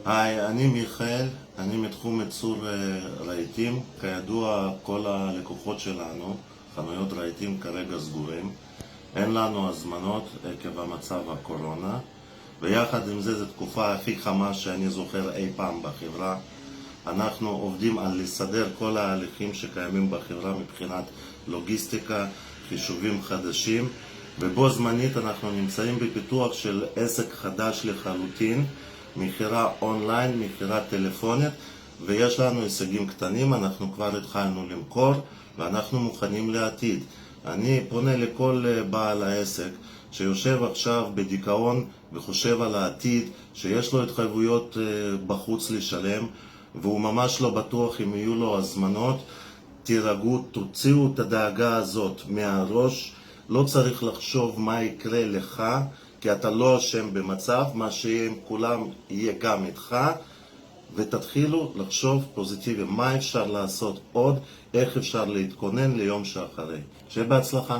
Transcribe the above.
היי, אני מיכאל, אני מתחום ייצור רהיטים. כידוע, כל הלקוחות שלנו, חנויות רהיטים כרגע סגורים. אין לנו הזמנות עקב המצב הקורונה, ויחד עם זה זו תקופה הכי חמה שאני זוכר אי פעם בחברה. אנחנו עובדים על לסדר כל ההליכים שקיימים בחברה מבחינת לוגיסטיקה, חישובים חדשים, ובו זמנית אנחנו נמצאים בפיתוח של עסק חדש לחלוטין, מכירה אונליין, מכירה טלפונית, ויש לנו הישגים קטנים. אנחנו כבר התחלנו למכור ואנחנו מוכנים לעתיד. אני פונה לכל בעל העסק שיושב עכשיו בדיכאון וחושב על העתיד, שיש לו התחייבויות בחוץ לשלם והוא ממש לא בטוח אם יהיו לו הזמנות. תירגעו, תוציאו את הדאגה הזאת מהראש. לא צריך לחשוב מה יקרה לך, כי אתה לא אשם במצב. מה שיהיה עם כולם יהיה גם איתך, ותתחילו לחשוב פוזיטיבי, מה אפשר לעשות עוד, איך אפשר להתכונן ליום שאחרי. שיהיה בהצלחה.